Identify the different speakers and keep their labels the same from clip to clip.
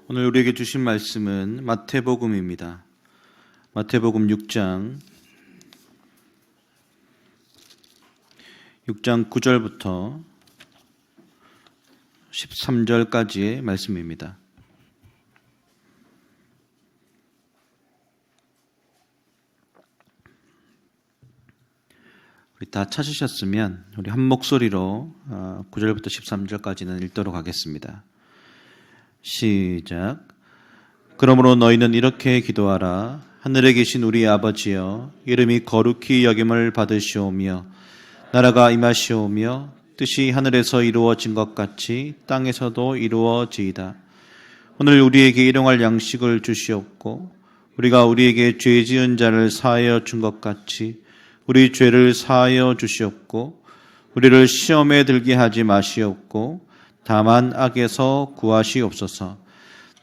Speaker 1: 오늘 우리에게 주신 말씀은 마태복음입니다. 마태복음 6장 9절부터 13절까지의 말씀입니다. 우리 다 찾으셨으면 우리 한 목소리로 9절부터 13절까지는 읽도록 하겠습니다. 시작. 그러므로 너희는 이렇게 기도하라. 하늘에 계신 우리 아버지여, 이름이 거룩히 여김을 받으시오며 나라가 임하시오며 뜻이 하늘에서 이루어진 것 같이 땅에서도 이루어지이다. 오늘 우리에게 일용할 양식을 주시옵고 우리가 우리에게 죄 지은 자를 사하여 준 것 같이 우리 죄를 사하여 주시옵고 우리를 시험에 들게 하지 마시옵고 다만 악에서 구하시옵소서.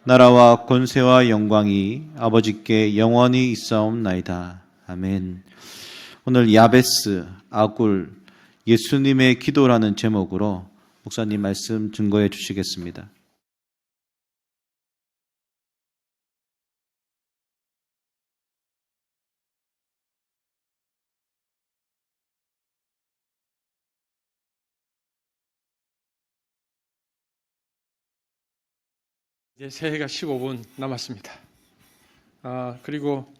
Speaker 1: 나라와 권세와 영광이 아버지께 영원히 있사옵나이다. 아멘. 오늘 야베스, 아굴, 예수님의 기도라는 제목으로 목사님 말씀 증거해 주시겠습니다.
Speaker 2: 이제 새해가 15분 남았습니다. 그리고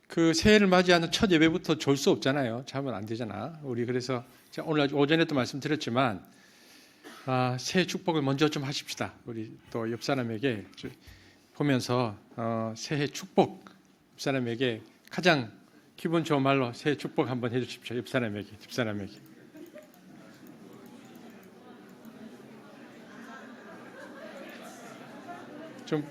Speaker 2: 그 새해를 맞이하는 첫 예배부터 졸 수 없잖아요. 자면 안 되잖아. 우리 그래서 제가 오늘 오전에도 말씀드렸지만 새해 축복을 먼저 좀 하십시다. 우리 또 옆 사람에게 보면서 새해 축복, 옆 사람에게 가장 기분 좋은 말로 새해 축복 한번 해주십시오. 옆 사람에게, 집 사람에게. 좀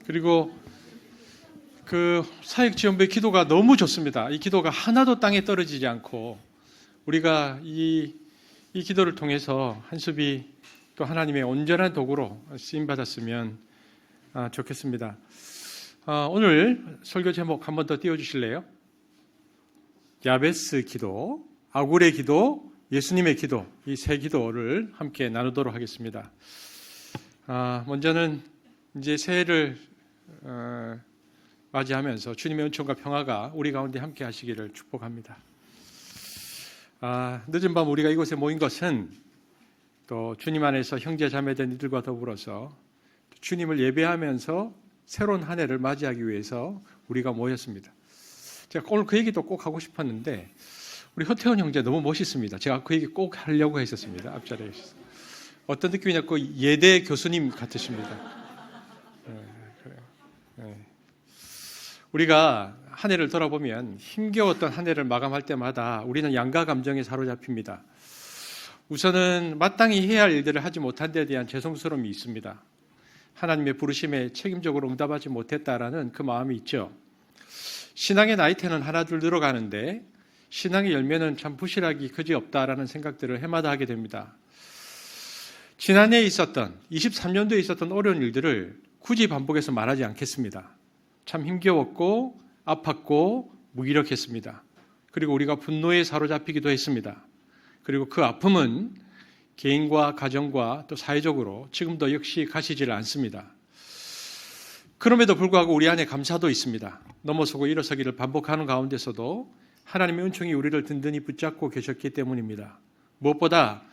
Speaker 2: 그리고 그 사역지원부의 기도가 너무 좋습니다. 이 기도가 하나도 땅에 떨어지지 않고 우리가 이 기도를 통해서 한수비 또 하나님의 온전한 도구로 쓰임 받았으면 좋겠습니다. 오늘 설교 제목 한 번 더 띄워주실래요? 야베스 기도, 아굴의 기도, 예수님의 기도, 이 세 기도를 함께 나누도록 하겠습니다. 먼저는 이제 새해를 맞이하면서 주님의 은총과 평화가 우리 가운데 함께 하시기를 축복합니다. 늦은 밤 우리가 이곳에 모인 것은 또 주님 안에서 형제 자매된 이들과 더불어서 주님을 예배하면서 새로운 한 해를 맞이하기 위해서 우리가 모였습니다. 제가 오늘 그 얘기도 꼭 하고 싶었는데 우리 허태원 형제 너무 멋있습니다. 제가 그 얘기 꼭 하려고 했었습니다. 앞자리에 어떤 느낌이냐, 그 예대 교수님 같으십니다. 우리가 한 해를 돌아보면 힘겨웠던 한 해를 마감할 때마다 우리는 양가 감정에 사로잡힙니다. 우선은 마땅히 해야 할 일들을 하지 못한 데에 대한 죄송스러움이 있습니다. 하나님의 부르심에 책임적으로 응답하지 못했다라는 그 마음이 있죠. 신앙의 나이테는 하나둘 늘어가는데 신앙의 열매는 참 부실하기 그지없다라는 생각들을 해마다 하게 됩니다. 지난해에 있었던 23년도에 있었던 어려운 일들을 굳이 반복해서 말하지 않겠습니다. 참 힘겨웠고 아팠고 무기력했습니다. 그리고 우리가 분노에 사로잡히기도 했습니다. 그리고 그 아픔은 개인과 가정과 또 사회적으로 지금도 역시 가시질 않습니다. 그럼에도 불구하고 우리 안에 감사도 있습니다. 넘어서고 일어서기를 반복하는 가운데서도 하나님의 은총이 우리를 든든히 붙잡고 계셨기 때문입니다. 무엇보다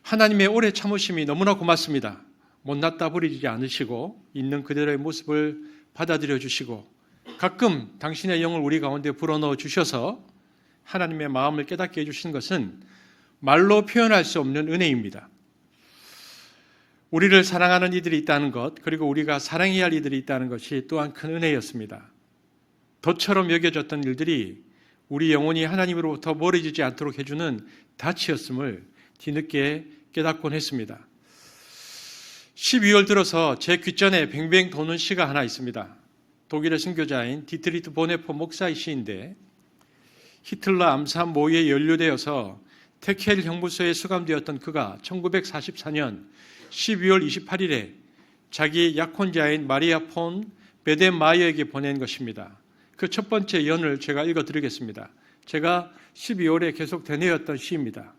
Speaker 2: 하나님의 오래 참으심이 너무나 고맙습니다. 못났다 버리지 않으시고 있는 그대로의 모습을 받아들여 주시고 가끔 당신의 영을 우리 가운데 불어넣어 주셔서 하나님의 마음을 깨닫게 해주신 것은 말로 표현할 수 없는 은혜입니다. 우리를 사랑하는 이들이 있다는 것, 그리고 우리가 사랑해야 할 이들이 있다는 것이 또한 큰 은혜였습니다. 덫처럼 여겨졌던 일들이 우리 영혼이 하나님으로부터 멀어지지 않도록 해주는 닻이었음을 뒤늦게 깨닫곤 했습니다. 12월 들어서 제 귓전에 뱅뱅 도는 시가 하나 있습니다. 독일의 선교자인 디트리트 보네포 목사의 시인데 히틀러 암살 모의에 연루되어서 테켈 형무소에 수감되었던 그가 1944년 12월 28일에 자기 약혼자인 마리아 폰 베덴마이어에게 보낸 것입니다. 그 첫 번째 연을 제가 읽어드리겠습니다. 제가 12월에 계속 되뇌었던 시입니다.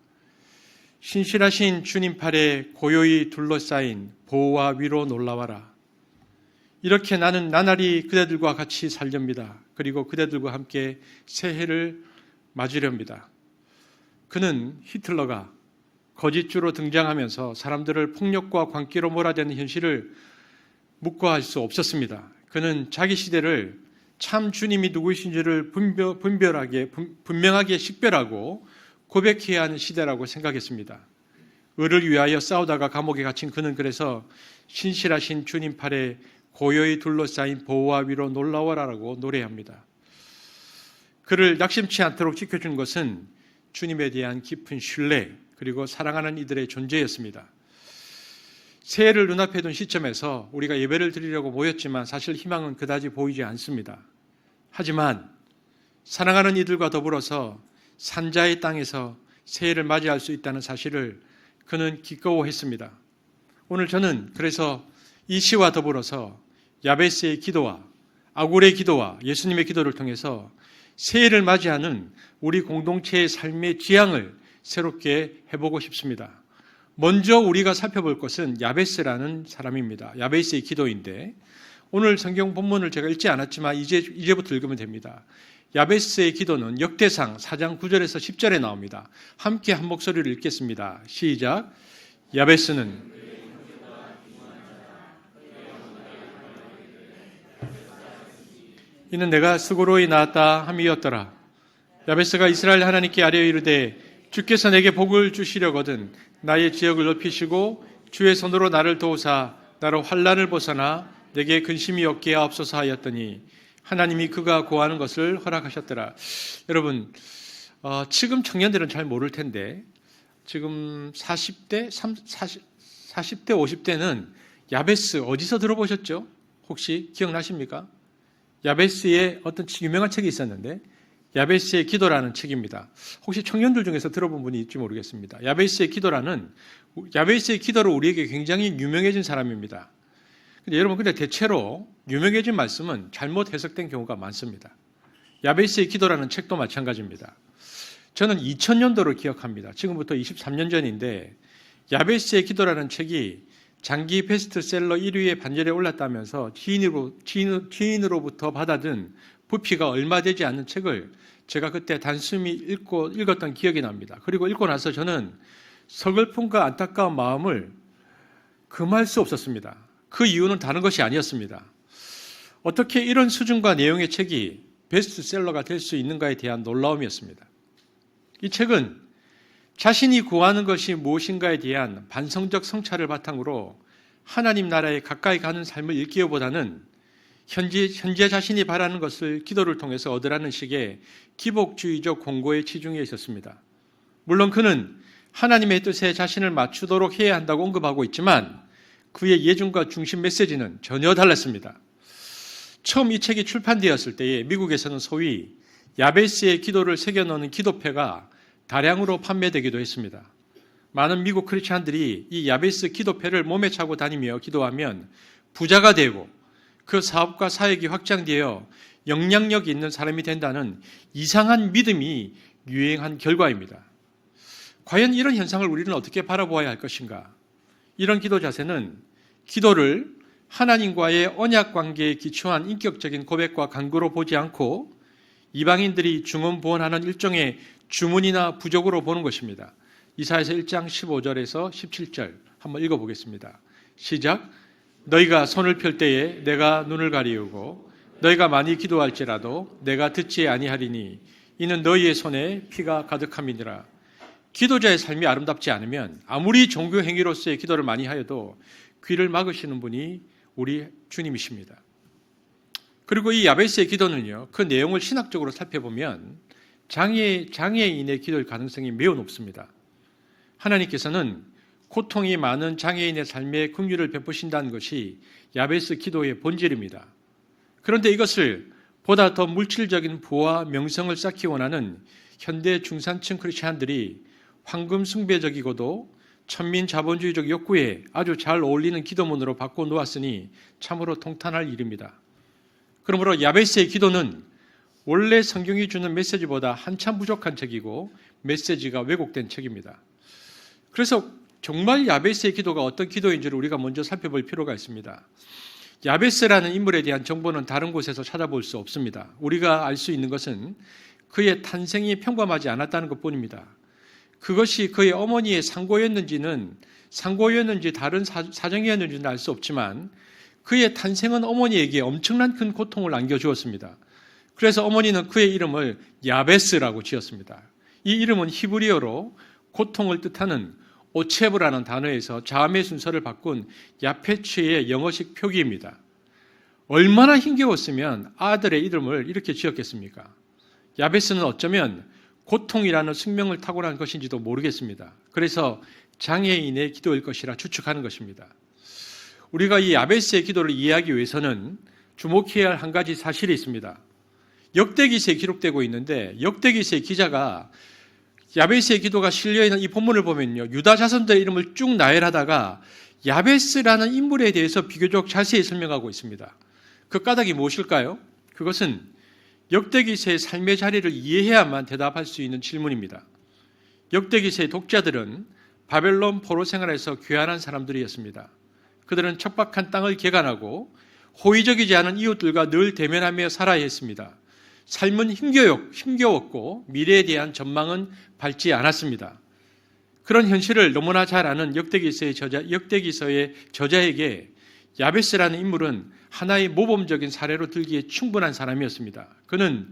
Speaker 2: 신실하신 주님 팔에 고요히 둘러싸인 보호와 위로 놀라와라. 이렇게 나는 나날이 그대들과 같이 살렵니다. 그리고 그대들과 함께 새해를 맞으렵니다. 그는 히틀러가 거짓주로 등장하면서 사람들을 폭력과 광기로 몰아대는 현실을 묵과할 수 없었습니다. 그는 자기 시대를 참 주님이 누구이신지를 분명하게 식별하고 고백해야 하는 시대라고 생각했습니다. 의를 위하여 싸우다가 감옥에 갇힌 그는 그래서 신실하신 주님 팔에 고요히 둘러싸인 보호와 위로 놀라워라라고 노래합니다. 그를 낙심치 않도록 지켜준 것은 주님에 대한 깊은 신뢰 그리고 사랑하는 이들의 존재였습니다. 새해를 눈앞에 둔 시점에서 우리가 예배를 드리려고 모였지만 사실 희망은 그다지 보이지 않습니다. 하지만 사랑하는 이들과 더불어서 산자의 땅에서 새해를 맞이할 수 있다는 사실을 그는 기꺼워했습니다. 오늘 저는 그래서 이 시와 더불어서 야베스의 기도와 아굴의 기도와 예수님의 기도를 통해서 새해를 맞이하는 우리 공동체의 삶의 지향을 새롭게 해보고 싶습니다. 먼저 우리가 살펴볼 것은 야베스라는 사람입니다. 야베스의 기도인데 오늘 성경 본문을 제가 읽지 않았지만 이제부터 읽으면 됩니다. 야베스의 기도는 역대상 4장 9절에서 10절에 나옵니다. 함께 한 목소리를 읽겠습니다. 시작. 야베스는 이는 내가 스고로이 낳았다 함이었더라. 야베스가 이스라엘 하나님께 아뢰어 이르되 주께서 내게 복을 주시려거든 나의 지역을 넓히시고 주의 손으로 나를 도우사 나로 환난을 벗어나 내게 근심이 없게 하옵소서 하였더니 하나님이 그가 구하는 것을 허락하셨더라. 여러분 지금 청년들은 잘 모를 텐데 지금 40대, 50대는 야베스 어디서 들어보셨죠? 혹시 기억나십니까? 야베스의 어떤 유명한 책이 있었는데 야베스의 기도라는 책입니다. 혹시 청년들 중에서 들어본 분이 있을지 모르겠습니다. 야베스의 기도로 우리에게 굉장히 유명해진 사람입니다. 근데 여러분, 대체로 유명해진 말씀은 잘못 해석된 경우가 많습니다. 야베스의 기도라는 책도 마찬가지입니다. 저는 2000년도를 기억합니다. 지금부터 23년 전인데 야베스의 기도라는 책이 장기 베스트셀러 1위에 반열에 올랐다면서 지인으로부터 받아든 부피가 얼마 되지 않는 책을 제가 그때 단숨이 읽었던 기억이 납니다. 그리고 읽고 나서 저는 서글픔과 안타까운 마음을 금할 수 없었습니다. 그 이유는 다른 것이 아니었습니다. 어떻게 이런 수준과 내용의 책이 베스트셀러가 될 수 있는가에 대한 놀라움이었습니다. 이 책은 자신이 구하는 것이 무엇인가에 대한 반성적 성찰을 바탕으로 하나님 나라에 가까이 가는 삶을 일깨우보다는 현재 자신이 바라는 것을 기도를 통해서 얻으라는 식의 기복주의적 공고에 치중해 있었습니다. 물론 그는 하나님의 뜻에 자신을 맞추도록 해야 한다고 언급하고 있지만 그의 예중과 중심 메시지는 전혀 달랐습니다. 처음 이 책이 출판되었을 때에 미국에서는 소위 야베스의 기도를 새겨넣는 기도패가 다량으로 판매되기도 했습니다. 많은 미국 크리스찬들이 이 야베스 기도패를 몸에 차고 다니며 기도하면 부자가 되고 그 사업과 사역이 확장되어 영향력이 있는 사람이 된다는 이상한 믿음이 유행한 결과입니다. 과연 이런 현상을 우리는 어떻게 바라보아야 할 것인가? 이런 기도 자세는 기도를 하나님과의 언약 관계에 기초한 인격적인 고백과 간구로 보지 않고 이방인들이 중언부언하는 일종의 주문이나 부족으로 보는 것입니다. 이사야서 1장 15절에서 17절 한번 읽어보겠습니다. 시작. 너희가 손을 펼 때에 내가 눈을 가리우고 너희가 많이 기도할지라도 내가 듣지 아니하리니 이는 너희의 손에 피가 가득함이니라. 기도자의 삶이 아름답지 않으면 아무리 종교 행위로서의 기도를 많이 하여도 귀를 막으시는 분이 우리 주님이십니다. 그리고 이 야베스의 기도는요, 그 내용을 신학적으로 살펴보면 장애인의 기도일 가능성이 매우 높습니다. 하나님께서는 고통이 많은 장애인의 삶에 긍휼을 베푸신다는 것이 야베스 기도의 본질입니다. 그런데 이것을 보다 더 물질적인 부와 명성을 쌓기 원하는 현대 중산층 크리스찬들이 황금 숭배적이고도 천민 자본주의적 욕구에 아주 잘 어울리는 기도문으로 바꿔 놓았으니 참으로 통탄할 일입니다. 그러므로 야베스의 기도는 원래 성경이 주는 메시지보다 한참 부족한 책이고 메시지가 왜곡된 책입니다. 그래서 정말 야베스의 기도가 어떤 기도인지를 우리가 먼저 살펴볼 필요가 있습니다. 야베스라는 인물에 대한 정보는 다른 곳에서 찾아볼 수 없습니다. 우리가 알 수 있는 것은 그의 탄생이 평범하지 않았다는 것뿐입니다. 그것이 그의 어머니의 상고였는지 다른 사정이었는지는 알 수 없지만 그의 탄생은 어머니에게 엄청난 큰 고통을 안겨주었습니다. 그래서 어머니는 그의 이름을 야베스라고 지었습니다. 이 이름은 히브리어로 고통을 뜻하는 오체브라는 단어에서 자음의 순서를 바꾼 야페츠의 영어식 표기입니다. 얼마나 힘겨웠으면 아들의 이름을 이렇게 지었겠습니까? 야베스는 어쩌면 고통이라는 숙명을 타고난 것인지도 모르겠습니다. 그래서 장애인의 기도일 것이라 추측하는 것입니다. 우리가 이 야베스의 기도를 이해하기 위해서는 주목해야 할 한 가지 사실이 있습니다. 역대기서에 기록되고 있는데 역대기서의 기자가 야베스의 기도가 실려있는 이 본문을 보면요, 유다 자손들의 이름을 쭉 나열하다가 야베스라는 인물에 대해서 비교적 자세히 설명하고 있습니다. 그 까닭이 무엇일까요? 그것은 역대기서의 삶의 자리를 이해해야만 대답할 수 있는 질문입니다. 역대기서의 독자들은 바벨론 포로 생활에서 귀환한 사람들이었습니다. 그들은 척박한 땅을 개간하고 호의적이지 않은 이웃들과 늘 대면하며 살아야 했습니다. 삶은 힘겨웠고 미래에 대한 전망은 밝지 않았습니다. 그런 현실을 너무나 잘 아는 역대기서의 저자에게 야베스라는 인물은 하나의 모범적인 사례로 들기에 충분한 사람이었습니다. 그는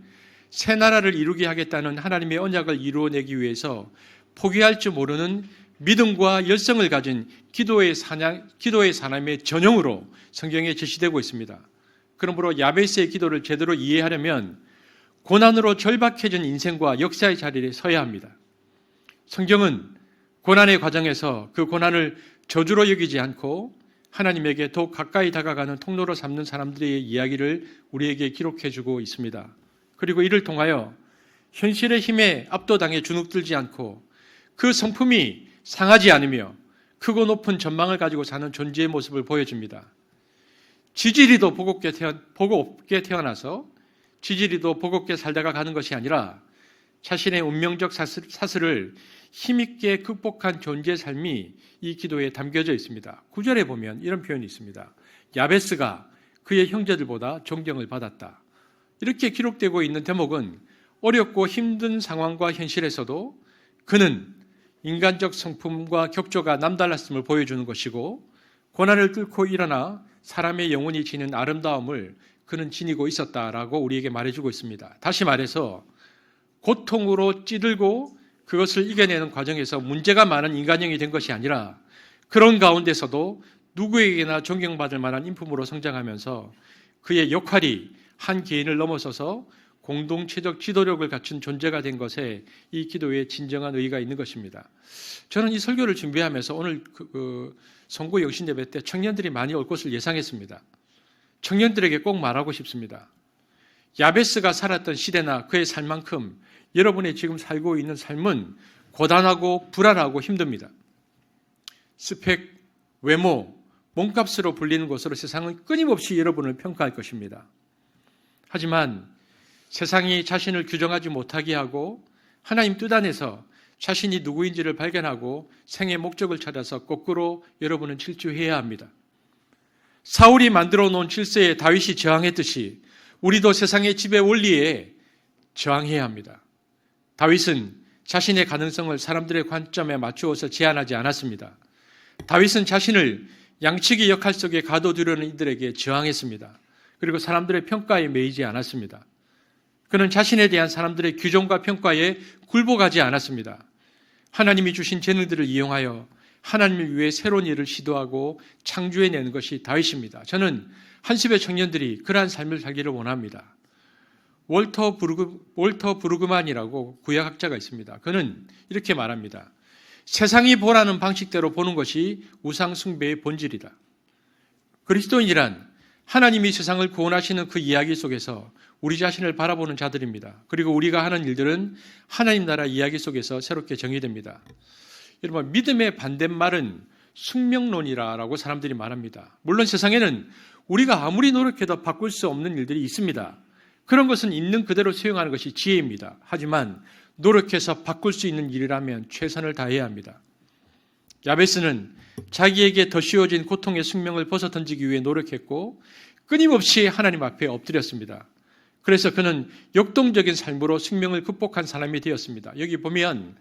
Speaker 2: 새 나라를 이루게 하겠다는 하나님의 언약을 이루어내기 위해서 포기할 줄 모르는 믿음과 열성을 가진 기도의 사람의 전형으로 성경에 제시되고 있습니다. 그러므로 야베스의 기도를 제대로 이해하려면 고난으로 절박해진 인생과 역사의 자리에 서야 합니다. 성경은 고난의 과정에서 그 고난을 저주로 여기지 않고 하나님에게 더욱 가까이 다가가는 통로로 삼는 사람들의 이야기를 우리에게 기록해주고 있습니다. 그리고 이를 통하여 현실의 힘에 압도당해 주눅들지 않고 그 성품이 상하지 않으며 크고 높은 전망을 가지고 사는 존재의 모습을 보여줍니다. 지지리도 복없게 태어나서 지지리도 복없게 살다가 가는 것이 아니라 자신의 운명적 사슬을 힘있게 극복한 존재의 삶이 이 기도에 담겨져 있습니다. 9절에 보면 이런 표현이 있습니다. 야베스가 그의 형제들보다 존경을 받았다. 이렇게 기록되고 있는 대목은 어렵고 힘든 상황과 현실에서도 그는 인간적 성품과 격조가 남달랐음을 보여주는 것이고 고난을 뚫고 일어나 사람의 영혼이 지닌 아름다움을 그는 지니고 있었다라고 우리에게 말해주고 있습니다. 다시 말해서 고통으로 찌들고 그것을 이겨내는 과정에서 문제가 많은 인간형이 된 것이 아니라 그런 가운데서도 누구에게나 존경받을 만한 인품으로 성장하면서 그의 역할이 한 개인을 넘어서서 공동체적 지도력을 갖춘 존재가 된 것에 이 기도에 진정한 의의가 있는 것입니다. 저는 이 설교를 준비하면서 오늘 선고 영신 예배 때 청년들이 많이 올 것을 예상했습니다. 청년들에게 꼭 말하고 싶습니다. 야베스가 살았던 시대나 그의 삶만큼 여러분이 지금 살고 있는 삶은 고단하고 불안하고 힘듭니다. 스펙, 외모, 몸값으로 불리는 것으로 세상은 끊임없이 여러분을 평가할 것입니다. 하지만 세상이 자신을 규정하지 못하게 하고 하나님 뜻 안에서 자신이 누구인지를 발견하고 생의 목적을 찾아서 거꾸로 여러분은 질주해야 합니다. 사울이 만들어 놓은 질서에 다윗이 저항했듯이 우리도 세상의 지배 원리에 저항해야 합니다. 다윗은 자신의 가능성을 사람들의 관점에 맞추어서 제한하지 않았습니다. 다윗은 자신을 양치기 역할 속에 가둬두려는 이들에게 저항했습니다. 그리고 사람들의 평가에 매이지 않았습니다. 그는 자신에 대한 사람들의 규정과 평가에 굴복하지 않았습니다. 하나님이 주신 재능들을 이용하여 하나님을 위해 새로운 일을 시도하고 창조해내는 것이 다윗입니다. 저는 한십의 청년들이 그러한 삶을 살기를 원합니다. 월터 브루그만이라고 구약학자가 있습니다. 그는 이렇게 말합니다. 세상이 보라는 방식대로 보는 것이 우상 숭배의 본질이다. 그리스도인이란 하나님이 세상을 구원하시는 그 이야기 속에서 우리 자신을 바라보는 자들입니다. 그리고 우리가 하는 일들은 하나님 나라 이야기 속에서 새롭게 정의됩니다. 여러분, 믿음의 반대말은 숙명론이라고 사람들이 말합니다. 물론 세상에는 우리가 아무리 노력해도 바꿀 수 없는 일들이 있습니다. 그런 것은 있는 그대로 수용하는 것이 지혜입니다. 하지만 노력해서 바꿀 수 있는 일이라면 최선을 다해야 합니다. 야베스는 자기에게 더 씌워진 고통의 숙명을 벗어던지기 위해 노력했고 끊임없이 하나님 앞에 엎드렸습니다. 그래서 그는 역동적인 삶으로 숙명을 극복한 사람이 되었습니다. 여기 보면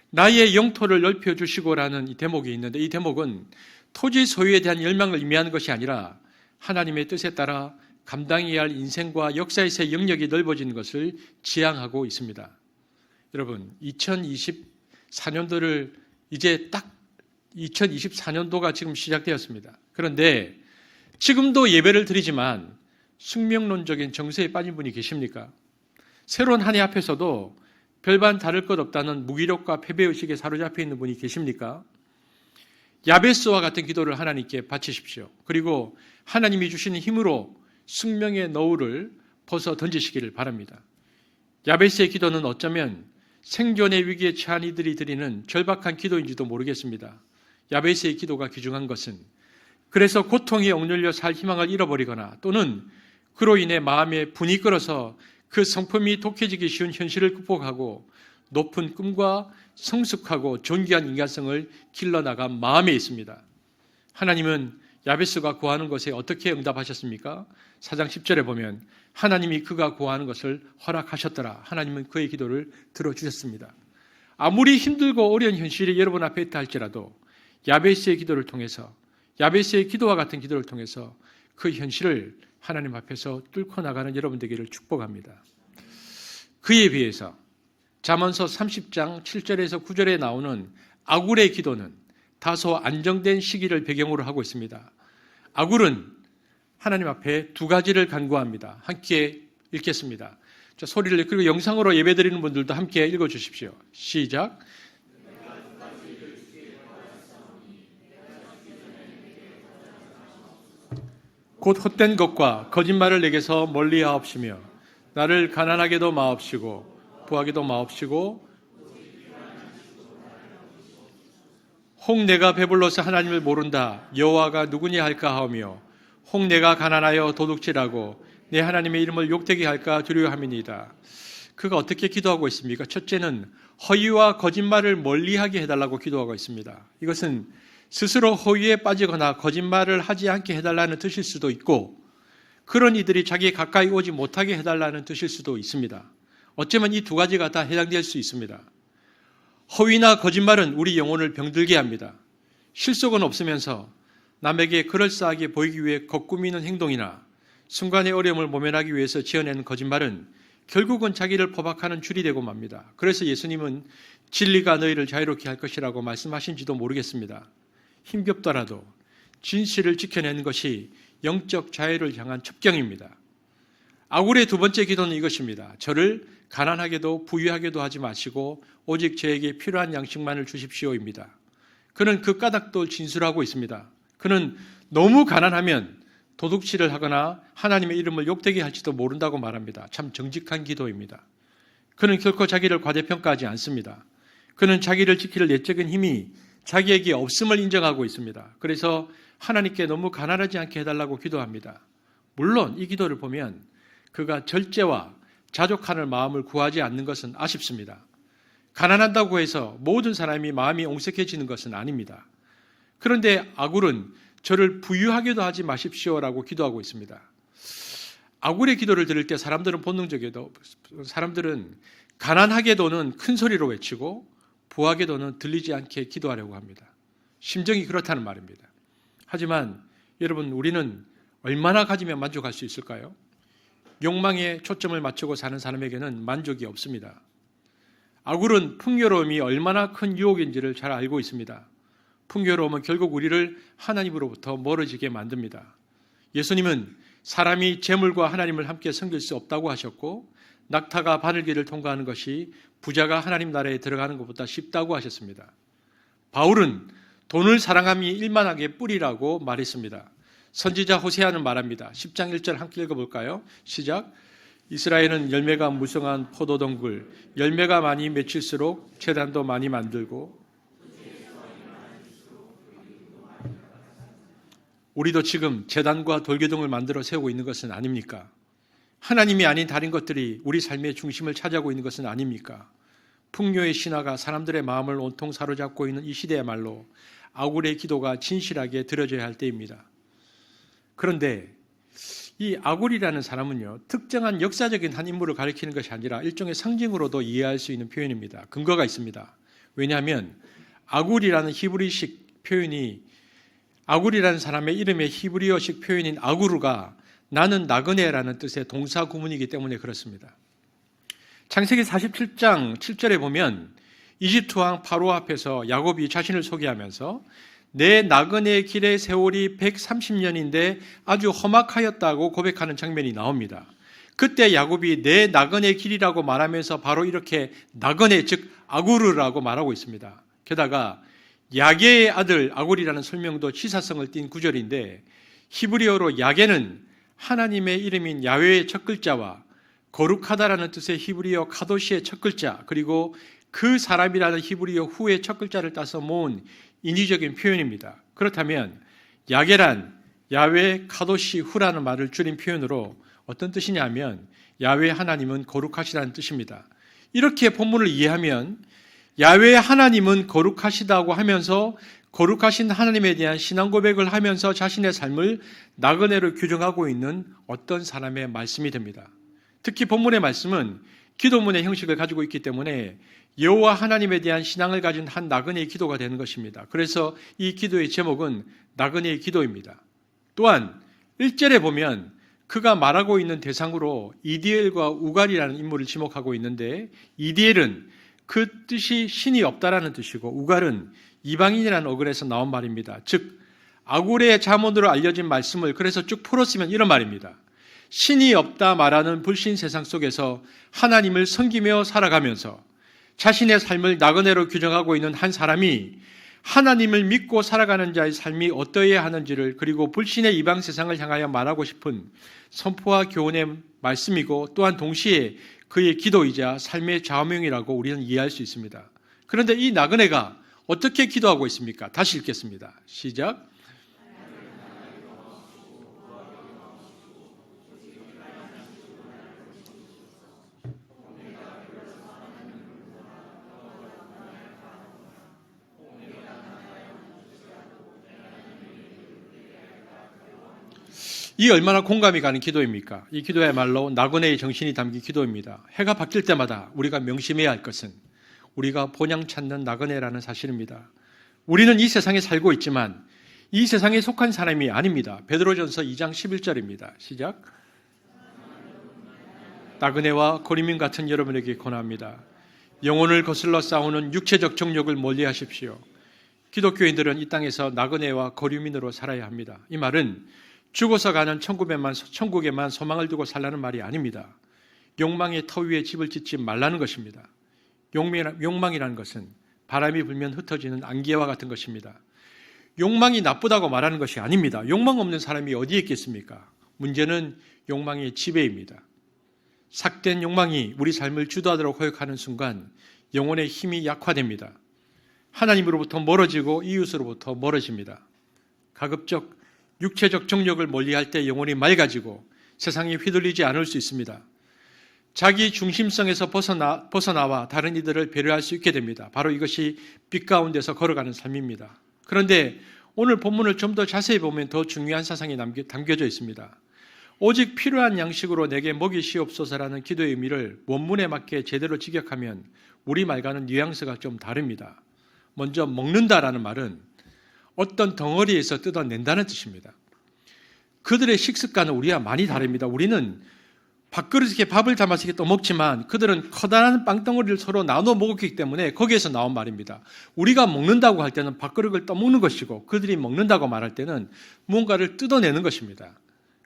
Speaker 2: 나의 영토를 넓혀주시고라는 이 대목이 있는데 이 대목은 토지 소유에 대한 열망을 의미하는 것이 아니라 하나님의 뜻에 따라 감당해야 할 인생과 역사에서의 영역이 넓어지는 것을 지향하고 있습니다. 여러분, 2024년도를 이제 딱 2024년도가 지금 시작되었습니다. 그런데 지금도 예배를 드리지만 숙명론적인 정서에 빠진 분이 계십니까? 새로운 한 해 앞에서도 별반 다를 것 없다는 무기력과 패배의식에 사로잡혀 있는 분이 계십니까? 야베스와 같은 기도를 하나님께 바치십시오. 그리고 하나님이 주시는 힘으로 숙명의 너울을 벗어 던지시기를 바랍니다. 야베스의 기도는 어쩌면 생존의 위기에 처한 이들이 드리는 절박한 기도인지도 모르겠습니다. 야베스의 기도가 귀중한 것은 그래서 고통에 억눌려 살 희망을 잃어버리거나 또는 그로 인해 마음에 분이 끓어서 그 성품이 독해지기 쉬운 현실을 극복하고 높은 꿈과 성숙하고 존귀한 인간성을 길러나간 마음에 있습니다. 하나님은 야베스가 구하는 것에 어떻게 응답하셨습니까? 4장 10절에 보면 하나님이 그가 구하는 것을 허락하셨더라. 하나님은 그의 기도를 들어주셨습니다. 아무리 힘들고 어려운 현실이 여러분 앞에 있다 할지라도 야베스의 기도를 통해서 야베스의 기도와 같은 기도를 통해서 그 현실을 하나님 앞에서 뚫고 나가는 여러분 되기를 축복합니다. 그에 비해서 잠언서 30장 7절에서 9절에 나오는 아굴의 기도는 다소 안정된 시기를 배경으로 하고 있습니다. 아굴은 하나님 앞에 두 가지를 간구합니다. 함께 읽겠습니다. 자, 소리를 그리고 영상으로 예배드리는 분들도 함께 읽어주십시오. 시작. 곧 헛된 것과 거짓말을 내게서 멀리하옵시며 나를 가난하게도 마옵시고 부하게도 마옵시고 혹 내가 배불러서 하나님을 모른다 여호와가 누구냐 할까 하오며 혹 내가 가난하여 도둑질하고 내 하나님의 이름을 욕되게 할까 두려워함이니이다. 그가 어떻게 기도하고 있습니까? 첫째는 허위와 거짓말을 멀리하게 해달라고 기도하고 있습니다. 이것은 스스로 허위에 빠지거나 거짓말을 하지 않게 해달라는 뜻일 수도 있고 그런 이들이 자기에 가까이 오지 못하게 해달라는 뜻일 수도 있습니다. 어쩌면 이 두 가지가 다 해당될 수 있습니다. 허위나 거짓말은 우리 영혼을 병들게 합니다. 실속은 없으면서 남에게 그럴싸하게 보이기 위해 겉꾸미는 행동이나 순간의 어려움을 모면하기 위해서 지어내는 거짓말은 결국은 자기를 포박하는 줄이 되고 맙니다. 그래서 예수님은 진리가 너희를 자유롭게 할 것이라고 말씀하신지도 모르겠습니다. 힘겹더라도 진실을 지켜내는 것이 영적 자유를 향한 첩경입니다. 아굴의 두 번째 기도는 이것입니다. 저를 가난하게도 부유하게도 하지 마시고 오직 저에게 필요한 양식만을 주십시오입니다. 그는 그 까닭도 진술하고 있습니다. 그는 너무 가난하면 도둑질을 하거나 하나님의 이름을 욕되게 할지도 모른다고 말합니다. 참 정직한 기도입니다. 그는 결코 자기를 과대평가하지 않습니다. 그는 자기를 지킬 내적인 힘이 자기에게 없음을 인정하고 있습니다. 그래서 하나님께 너무 가난하지 않게 해달라고 기도합니다. 물론 이 기도를 보면 그가 절제와 자족하는 마음을 구하지 않는 것은 아쉽습니다. 가난한다고 해서 모든 사람이 마음이 옹색해지는 것은 아닙니다. 그런데 아굴은 저를 부유하게도 하지 마십시오라고 기도하고 있습니다. 아굴의 기도를 들을 때 사람들은 본능적에도 사람들은 가난하게도는 큰 소리로 외치고 부하게도는 들리지 않게 기도하려고 합니다. 심정이 그렇다는 말입니다. 하지만 여러분 우리는 얼마나 가지면 만족할 수 있을까요? 욕망에 초점을 맞추고 사는 사람에게는 만족이 없습니다. 아굴은 풍요로움이 얼마나 큰 유혹인지를 잘 알고 있습니다. 풍요로움은 결국 우리를 하나님으로부터 멀어지게 만듭니다. 예수님은 사람이 재물과 하나님을 함께 섬길 수 없다고 하셨고 낙타가 바늘길을 통과하는 것이 부자가 하나님 나라에 들어가는 것보다 쉽다고 하셨습니다. 바울은 돈을 사랑함이 일만하게 뿌리라고 말했습니다. 선지자 호세아는 말합니다. 10장 1절 함께 읽어볼까요? 시작. 이스라엘은 열매가 무성한 포도동굴, 열매가 많이 맺힐수록 제단도 많이 만들고 우리도 지금 제단과 돌기둥을 만들어 세우고 있는 것은 아닙니까? 하나님이 아닌 다른 것들이 우리 삶의 중심을 차지하고 있는 것은 아닙니까? 풍요의 신화가 사람들의 마음을 온통 사로잡고 있는 이 시대야말로 아굴의 기도가 진실하게 들어져야 할 때입니다. 그런데 이 아굴이라는 사람은요, 특정한 역사적인 한 인물을 가리키는 것이 아니라 일종의 상징으로도 이해할 수 있는 표현입니다. 근거가 있습니다. 왜냐하면 아굴이라는 히브리식 표현이, 아굴이라는 사람의 이름의 히브리어식 표현인 아구르가 나는 나그네라는 뜻의 동사 구문이기 때문에 그렇습니다. 창세기 47장 7절에 보면 이집트 왕 파로 앞에서 야곱이 자신을 소개하면서 내 나그네 길의 세월이 130년인데 아주 험악하였다고 고백하는 장면이 나옵니다. 그때 야곱이 내 나그네 길이라고 말하면서 바로 이렇게 나그네, 즉 아구르라고 말하고 있습니다. 게다가 야게의 아들 아굴이라는 설명도 시사성을 띤 구절인데, 히브리어로 야게는 하나님의 이름인 야훼의 첫 글자와 거룩하다라는 뜻의 히브리어 카도시의 첫 글자, 그리고 그 사람이라는 히브리어 후의 첫 글자를 따서 모은 인위적인 표현입니다. 그렇다면 야게란 야훼 카도시 후라는 말을 줄인 표현으로 어떤 뜻이냐면 야훼 하나님은 거룩하시다는 뜻입니다. 이렇게 본문을 이해하면 야훼 하나님은 거룩하시다고 하면서 거룩하신 하나님에 대한 신앙 고백을 하면서 자신의 삶을 나그네로 규정하고 있는 어떤 사람의 말씀이 됩니다. 특히 본문의 말씀은 기도문의 형식을 가지고 있기 때문에 여호와 하나님에 대한 신앙을 가진 한 나그네의 기도가 되는 것입니다. 그래서 이 기도의 제목은 나그네의 기도입니다. 또한 1절에 보면 그가 말하고 있는 대상으로 이디엘과 우갈이라는 인물을 지목하고 있는데, 이디엘은 그 뜻이 신이 없다라는 뜻이고 우갈은 이방인이라는 어근에서 나온 말입니다. 즉 아굴의 자문으로 알려진 말씀을 그래서 쭉 풀었으면 이런 말입니다. 신이 없다 말하는 불신 세상 속에서 하나님을 섬기며 살아가면서 자신의 삶을 나그네로 규정하고 있는 한 사람이 하나님을 믿고 살아가는 자의 삶이 어떠해야 하는지를, 그리고 불신의 이방 세상을 향하여 말하고 싶은 선포와 교훈의 말씀이고, 또한 동시에 그의 기도이자 삶의 좌명이라고 우리는 이해할 수 있습니다. 그런데 이 나그네가 어떻게 기도하고 있습니까? 다시 읽겠습니다. 시작. 이 얼마나 공감이 가는 기도입니까? 이 기도야말로 나그네의 정신이 담긴 기도입니다. 해가 바뀔 때마다 우리가 명심해야 할 것은 우리가 본향 찾는 나그네라는 사실입니다. 우리는 이 세상에 살고 있지만 이 세상에 속한 사람이 아닙니다. 베드로전서 2장 11절입니다. 시작. 나그네와 고리민 같은 여러분에게 권합니다. 영혼을 거슬러 싸우는 육체적 정욕을 멀리하십시오. 기독교인들은 이 땅에서 나그네와 거류민으로 살아야 합니다. 이 말은 죽어서 가는 천국에만 소망을 두고 살라는 말이 아닙니다. 욕망의 터 위에 집을 짓지 말라는 것입니다. 욕망이라는 것은 바람이 불면 흩어지는 안개와 같은 것입니다. 욕망이 나쁘다고 말하는 것이 아닙니다. 욕망 없는 사람이 어디에 있겠습니까? 문제는 욕망의 지배입니다. 삭된 욕망이 우리 삶을 주도하도록 허용하는 순간 영혼의 힘이 약화됩니다. 하나님으로부터 멀어지고 이웃으로부터 멀어집니다. 가급적 육체적 정욕을 멀리할 때 영혼이 맑아지고 세상에 휘둘리지 않을 수 있습니다. 자기 중심성에서 벗어나와 다른 이들을 배려할 수 있게 됩니다. 바로 이것이 빛 가운데서 걸어가는 삶입니다. 그런데 오늘 본문을 좀 더 자세히 보면 더 중요한 사상이 담겨져 있습니다. 오직 필요한 양식으로 내게 먹이시옵소서라는 기도의 의미를 원문에 맞게 제대로 직역하면 우리말과는 뉘앙스가 좀 다릅니다. 먼저 먹는다라는 말은 어떤 덩어리에서 뜯어낸다는 뜻입니다. 그들의 식습관은 우리와 많이 다릅니다. 우리는 밥그릇에 밥을 담아서 이렇게 또 먹지만 그들은 커다란 빵덩어리를 서로 나눠 먹었기 때문에 거기에서 나온 말입니다. 우리가 먹는다고 할 때는 밥그릇을 떠먹는 것이고 그들이 먹는다고 말할 때는 무언가를 뜯어내는 것입니다.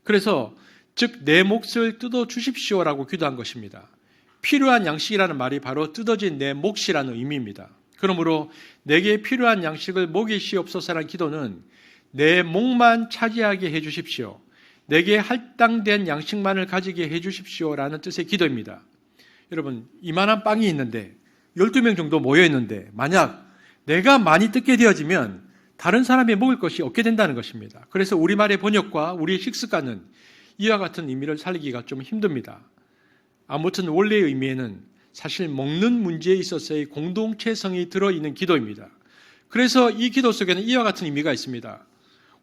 Speaker 2: 그래서 즉 내 몫을 뜯어 주십시오라고 기도한 것입니다. 필요한 양식이라는 말이 바로 뜯어진 내 몫이라는 의미입니다. 그러므로 내게 필요한 양식을 먹이시옵소서라는 기도는 내 몫만 차지하게 해주십시오. 내게 할당된 양식만을 가지게 해주십시오라는 뜻의 기도입니다. 여러분, 이만한 빵이 있는데 12명 정도 모여있는데 만약 내가 많이 뜯게 되어지면 다른 사람이 먹을 것이 없게 된다는 것입니다. 그래서 우리말의 번역과 우리의 식습관은 이와 같은 의미를 살리기가 좀 힘듭니다. 아무튼 원래의 의미에는 사실 먹는 문제에 있어서의 공동체성이 들어있는 기도입니다. 그래서 이 기도 속에는 이와 같은 의미가 있습니다.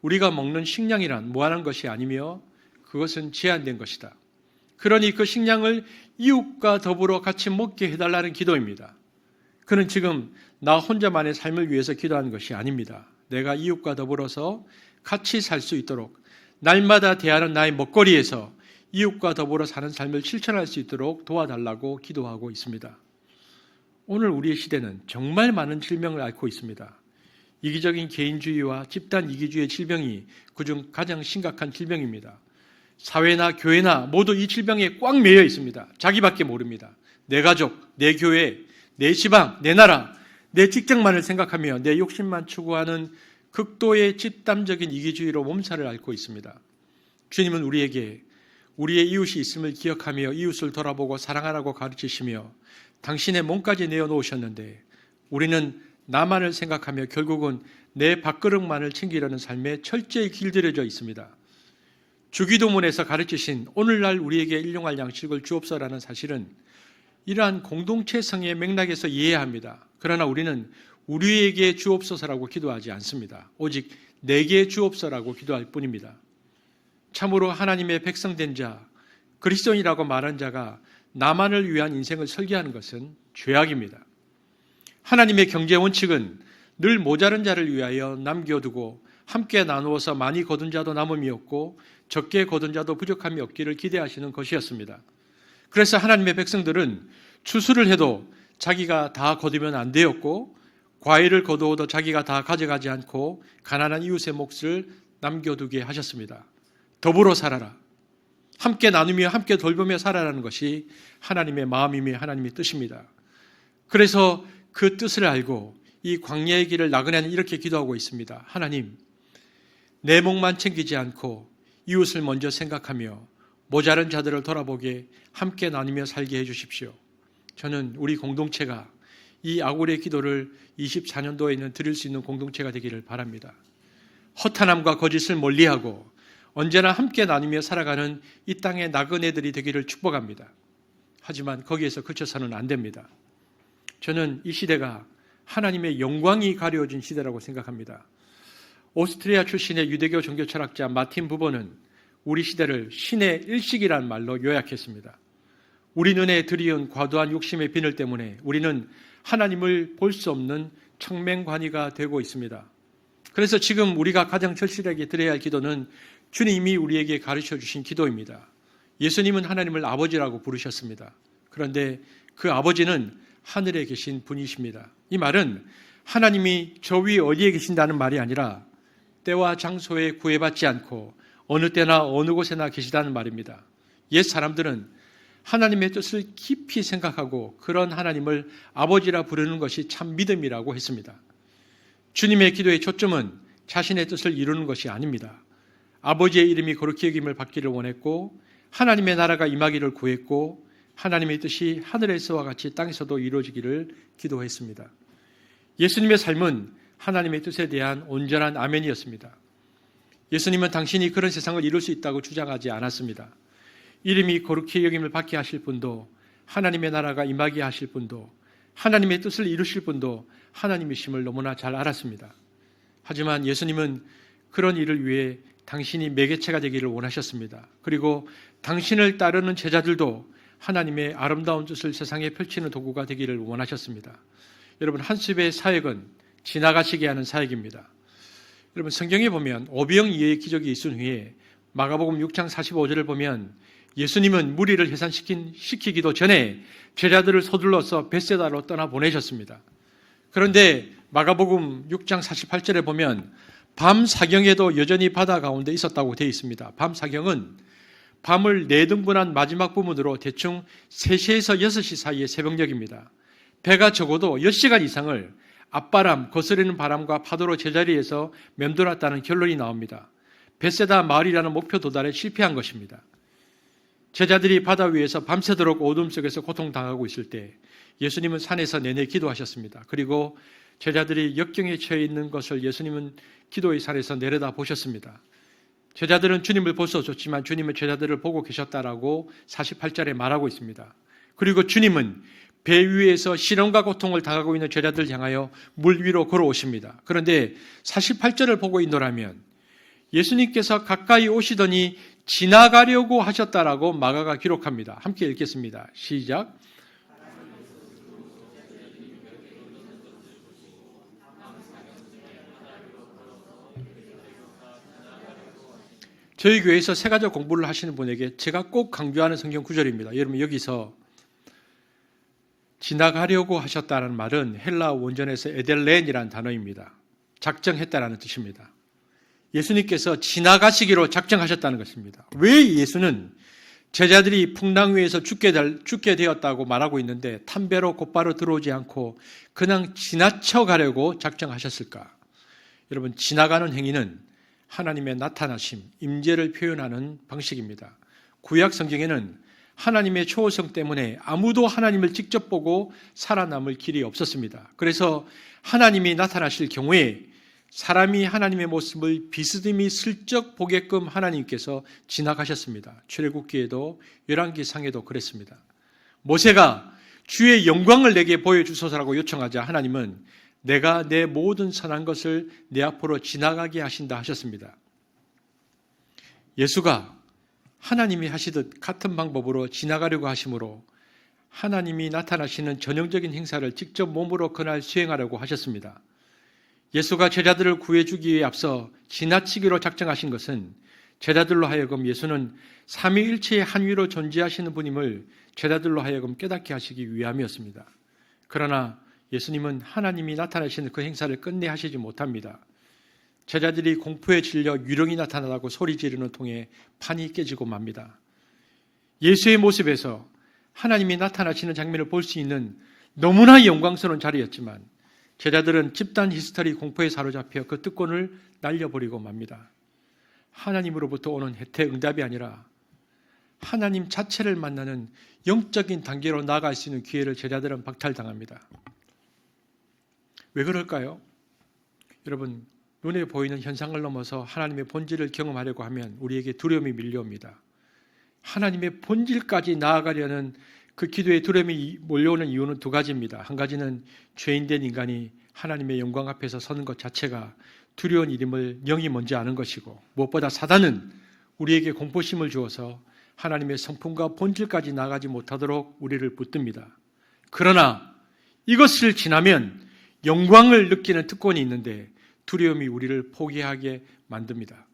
Speaker 2: 우리가 먹는 식량이란 무한한 것이 아니며 그것은 제한된 것이다. 그러니 그 식량을 이웃과 더불어 같이 먹게 해달라는 기도입니다. 그는 지금 나 혼자만의 삶을 위해서 기도하는 것이 아닙니다. 내가 이웃과 더불어서 같이 살 수 있도록 날마다 대하는 나의 먹거리에서 이웃과 더불어 사는 삶을 실천할 수 있도록 도와달라고 기도하고 있습니다. 오늘 우리의 시대는 정말 많은 질병을 앓고 있습니다. 이기적인 개인주의와 집단 이기주의의 질병이 그중 가장 심각한 질병입니다. 사회나 교회나 모두 이 질병에 꽉 매여 있습니다. 자기밖에 모릅니다. 내 가족, 내 교회, 내 지방, 내 나라, 내 직장만을 생각하며 내 욕심만 추구하는 극도의 집단적인 이기주의로 몸살을 앓고 있습니다. 주님은 우리에게 우리의 이웃이 있음을 기억하며 이웃을 돌아보고 사랑하라고 가르치시며 당신의 몸까지 내어놓으셨는데 우리는 나만을 생각하며 결국은 내 밥그릇만을 챙기려는 삶에 철저히 길들여져 있습니다. 주기도문에서 가르치신 오늘날 우리에게 일용할 양식을 주옵소라는 사실은 이러한 공동체성의 맥락에서 이해해야 합니다. 그러나 우리는 우리에게 주옵소서라고 기도하지 않습니다. 오직 내게 주옵소서라고 기도할 뿐입니다. 참으로 하나님의 백성된 자, 그리스도인이라고 말한 자가 나만을 위한 인생을 설계하는 것은 죄악입니다. 하나님의 경제 원칙은 늘 모자른 자를 위하여 남겨두고 함께 나누어서 많이 거둔 자도 남음이 없고 적게 거둔 자도 부족함이 없기를 기대하시는 것이었습니다. 그래서 하나님의 백성들은 추수를 해도 자기가 다 거두면 안 되었고 과일을 거두어도 자기가 다 가져가지 않고 가난한 이웃의 몫을 남겨두게 하셨습니다. 더불어 살아라. 함께 나누며 함께 돌보며 살아라는 것이 하나님의 마음이며 하나님의 뜻입니다. 그래서 그 뜻을 알고 이 광야의 길을 나그네는 이렇게 기도하고 있습니다. 하나님, 내 몫만 챙기지 않고 이웃을 먼저 생각하며 모자른 자들을 돌아보게 함께 나누며 살게 해주십시오. 저는 우리 공동체가 이 아굴의 기도를 24년도에는 드릴 수 있는 공동체가 되기를 바랍니다. 허탄함과 거짓을 멀리하고 언제나 함께 나누며 살아가는 이 땅의 나그네들이 되기를 축복합니다. 하지만 거기에서 그쳐서는 안 됩니다. 저는 이 시대가 하나님의 영광이 가려진 시대라고 생각합니다. 오스트리아 출신의 유대교 종교 철학자 마틴 부버는 우리 시대를 신의 일식이라는 말로 요약했습니다. 우리 눈에 들이은 과도한 욕심의 비늘 때문에 우리는 하나님을 볼 수 없는 청맹관이가 되고 있습니다. 그래서 지금 우리가 가장 절실하게 드려야 할 기도는 주님이 우리에게 가르쳐 주신 기도입니다. 예수님은 하나님을 아버지라고 부르셨습니다. 그런데 그 아버지는 하늘에 계신 분이십니다. 이 말은 하나님이 저 위에 어디에 계신다는 말이 아니라 때와 장소에 구애받지 않고 어느 때나 어느 곳에나 계시다는 말입니다. 옛 사람들은 하나님의 뜻을 깊이 생각하고 그런 하나님을 아버지라 부르는 것이 참 믿음이라고 했습니다. 주님의 기도의 초점은 자신의 뜻을 이루는 것이 아닙니다. 아버지의 이름이 거룩히 여김을 받기를 원했고 하나님의 나라가 임하기를 구했고 하나님의 뜻이 하늘에서와 같이 땅에서도 이루어지기를 기도했습니다. 예수님의 삶은 하나님의 뜻에 대한 온전한 아멘이었습니다. 예수님은 당신이 그런 세상을 이룰 수 있다고 주장하지 않았습니다. 이름이 거룩히 여김을 받게 하실 분도 하나님의 나라가 임하게 하실 분도 하나님의 뜻을 이루실 분도 하나님이심을 너무나 잘 알았습니다. 하지만 예수님은 그런 일을 위해 당신이 매개체가 되기를 원하셨습니다. 그리고 당신을 따르는 제자들도 하나님의 아름다운 뜻을 세상에 펼치는 도구가 되기를 원하셨습니다. 여러분, 한습의 사역은 지나가시게 하는 사역입니다. 여러분, 성경에 보면 오병 이어의 기적이 있은 후에 마가복음 6장 45절을 보면 예수님은 무리를 해산시키기도 전에 제자들을 서둘러서 벳세다로 떠나보내셨습니다. 그런데 마가복음 6장 48절에 보면 밤 사경에도 여전히 바다 가운데 있었다고 되어 있습니다. 밤 사경은 밤을 4등분한 마지막 부분으로 대충 3시에서 6시 사이의 새벽녘입니다. 배가 적어도 10시간 이상을 앞바람, 거스르는 바람과 파도로 제자리에서 맴돌았다는 결론이 나옵니다. 벳세다 마을이라는 목표 도달에 실패한 것입니다. 제자들이 바다 위에서 밤새도록 어둠 속에서 고통당하고 있을 때 예수님은 산에서 내내 기도하셨습니다. 그리고 제자들이 역경에 처해 있는 것을 예수님은 기도의 산에서 내려다 보셨습니다. 제자들은 주님을 볼 수 없었지만 주님은 제자들을 보고 계셨다라고 48절에 말하고 있습니다. 그리고 주님은 배 위에서 시련과 고통을 당하고 있는 제자들을 향하여 물 위로 걸어오십니다. 그런데 48절을 보고 있노라면 예수님께서 가까이 오시더니 지나가려고 하셨다라고 마가가 기록합니다. 함께 읽겠습니다. 시작. 저희 교회에서 세가족 공부를 하시는 분에게 제가 꼭 강조하는 성경 구절입니다. 여러분, 여기서 지나가려고 하셨다는 말은 헬라 원전에서 에델렌이라는 단어입니다. 작정했다라는 뜻입니다. 예수님께서 지나가시기로 작정하셨다는 것입니다. 왜 예수는 제자들이 풍랑 위에서 죽게 되었다고 말하고 있는데 탄배로 곧바로 들어오지 않고 그냥 지나쳐 가려고 작정하셨을까? 여러분, 지나가는 행위는 하나님의 나타나심, 임재를 표현하는 방식입니다. 구약 성경에는 하나님의 초호성 때문에 아무도 하나님을 직접 보고 살아남을 길이 없었습니다. 그래서 하나님이 나타나실 경우에 사람이 하나님의 모습을 비스듬히 슬쩍 보게끔 하나님께서 지나가셨습니다. 출애굽기에도 열왕기상에도 그랬습니다. 모세가 주의 영광을 내게 보여주소서라고 요청하자 하나님은 내가 내 모든 선한 것을 내 앞으로 지나가게 하신다 하셨습니다. 예수가 하나님이 하시듯 같은 방법으로 지나가려고 하심으로 하나님이 나타나시는 전형적인 행사를 직접 몸으로 그날 수행하려고 하셨습니다. 예수가 제자들을 구해주기 위해 앞서 지나치기로 작정하신 것은 제자들로 하여금 예수는 삼위일체의 한 위로 존재하시는 분임을 제자들로 하여금 깨닫게 하시기 위함이었습니다. 그러나 예수님은 하나님이 나타나시는 그 행사를 끝내 하시지 못합니다. 제자들이 공포에 질려 유령이 나타나다고 소리 지르는 통에 판이 깨지고 맙니다. 예수의 모습에서 하나님이 나타나시는 장면을 볼 수 있는 너무나 영광스러운 자리였지만 제자들은 집단 히스테리 공포에 사로잡혀 그 특권을 날려버리고 맙니다. 하나님으로부터 오는 혜택 응답이 아니라 하나님 자체를 만나는 영적인 단계로 나아갈 수 있는 기회를 제자들은 박탈당합니다. 왜 그럴까요? 여러분, 눈에 보이는 현상을 넘어서 하나님의 본질을 경험하려고 하면 우리에게 두려움이 밀려옵니다. 하나님의 본질까지 나아가려는 그 기도에 두려움이 몰려오는 이유는 두 가지입니다. 한 가지는 죄인된 인간이 하나님의 영광 앞에서 서는 것 자체가 두려운 일임을 영이 먼저 아는 것이고, 무엇보다 사단은 우리에게 공포심을 주어서 하나님의 성품과 본질까지 나아가지 못하도록 우리를 붙듭니다. 그러나 이것을 지나면 영광을 느끼는 특권이 있는데 두려움이 우리를 포기하게 만듭니다.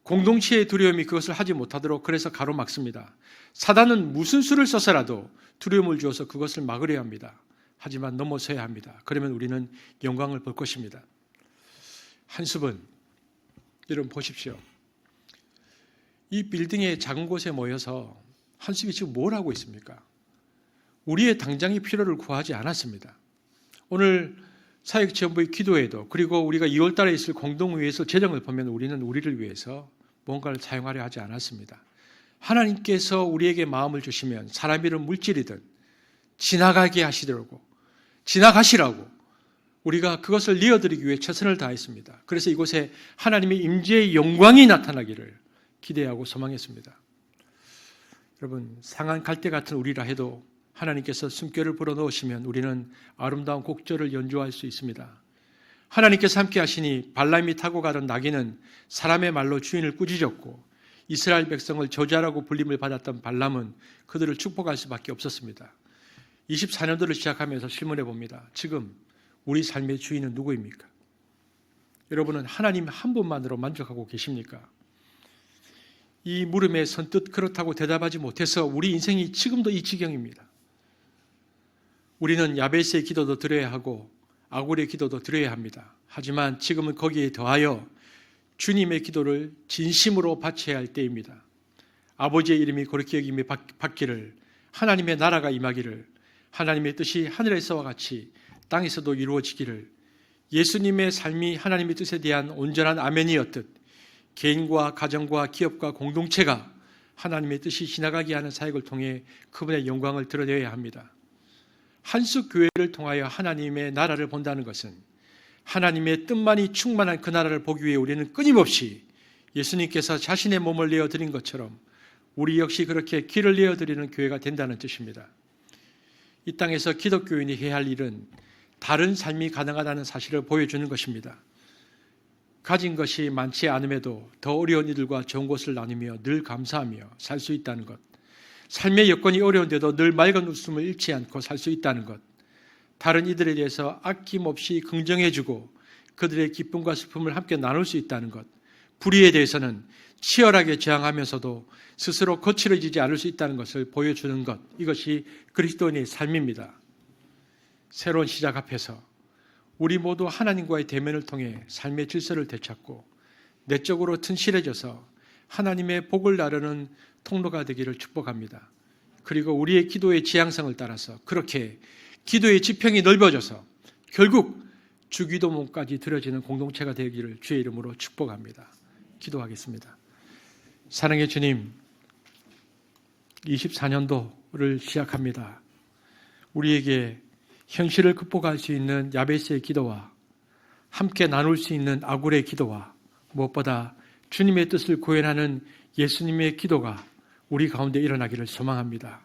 Speaker 2: 공동체의 두려움이 그것을 하지 못하도록 그래서 가로막습니다. 사단은 무슨 수를 써서라도 두려움을 주어서 그것을 막으려 합니다. 하지만 넘어서야 합니다. 그러면 우리는 영광을 볼 것입니다. 한숲은 여러분 보십시오. 이 빌딩의 작은 곳에 모여서 한숲이 지금 뭘 하고 있습니까? 우리의 당장의 필요를 구하지 않았습니다. 오늘 사역지원부의 기도에도 그리고 우리가 2월 달에 있을 공동회의에서 재정을 보면 우리는 우리를 위해서 뭔가를 사용하려 하지 않았습니다. 하나님께서 우리에게 마음을 주시면 사람이든 물질이든 지나가게 하시더라고, 지나가시라고 우리가 그것을 이어드리기 위해 최선을 다했습니다. 그래서 이곳에 하나님의 임재의 영광이 나타나기를 기대하고 소망했습니다. 여러분, 상한 갈대 같은 우리라 해도 하나님께서 숨결을 불어넣으시면 우리는 아름다운 곡절을 연주할 수 있습니다. 하나님께서 함께 하시니 발람이 타고 가던 나귀는 사람의 말로 주인을 꾸짖었고 이스라엘 백성을 저주하라고 불림을 받았던 발람은 그들을 축복할 수밖에 없었습니다. 24년도를 시작하면서 질문해 봅니다. 지금 우리 삶의 주인은 누구입니까? 여러분은 하나님 한 분만으로 만족하고 계십니까? 이 물음에 선뜻 그렇다고 대답하지 못해서 우리 인생이 지금도 이 지경입니다. 우리는 야베스의 기도도 드려야 하고 아굴의 기도도 드려야 합니다. 하지만 지금은 거기에 더하여 주님의 기도를 진심으로 바쳐야 할 때입니다. 아버지의 이름이 거룩히 여김에 받기를, 하나님의 나라가 임하기를, 하나님의 뜻이 하늘에서와 같이 땅에서도 이루어지기를, 예수님의 삶이 하나님의 뜻에 대한 온전한 아멘이었듯 개인과 가정과 기업과 공동체가 하나님의 뜻이 지나가게 하는 사역을 통해 그분의 영광을 드러내야 합니다. 한숲 교회를 통하여 하나님의 나라를 본다는 것은 하나님의 뜻만이 충만한 그 나라를 보기 위해 우리는 끊임없이 예수님께서 자신의 몸을 내어드린 것처럼 우리 역시 그렇게 길을 내어드리는 교회가 된다는 뜻입니다. 이 땅에서 기독교인이 해야 할 일은 다른 삶이 가능하다는 사실을 보여주는 것입니다. 가진 것이 많지 않음에도 더 어려운 이들과 좋은 것을 나누며 늘 감사하며 살 수 있다는 것, 삶의 여건이 어려운데도 늘 맑은 웃음을 잃지 않고 살 수 있다는 것, 다른 이들에 대해서 아낌없이 긍정해주고 그들의 기쁨과 슬픔을 함께 나눌 수 있다는 것, 불의에 대해서는 치열하게 저항하면서도 스스로 거칠어지지 않을 수 있다는 것을 보여주는 것, 이것이 그리스도인의 삶입니다. 새로운 시작 앞에서 우리 모두 하나님과의 대면을 통해 삶의 질서를 되찾고 내적으로 튼실해져서 하나님의 복을 나르는 통로가 되기를 축복합니다. 그리고 우리의 기도의 지향성을 따라서 그렇게 기도의 지평이 넓어져서 결국 주기도문까지 드려지는 공동체가 되기를 주의 이름으로 축복합니다. 기도하겠습니다. 사랑의 주님, 24년도를 시작합니다. 우리에게 현실을 극복할 수 있는 야베스의 기도와 함께 나눌 수 있는 아굴의 기도와 무엇보다 주님의 뜻을 구현하는 예수님의 기도가 우리 가운데 일어나기를 소망합니다.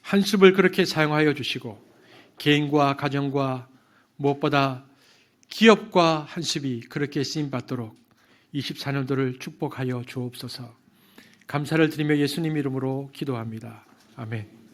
Speaker 2: 한습을 그렇게 사용하여 주시고 개인과 가정과 무엇보다 기업과 한습이 그렇게 쓰임받도록 24년도를 축복하여 주옵소서. 감사를 드리며 예수님 이름으로 기도합니다. 아멘.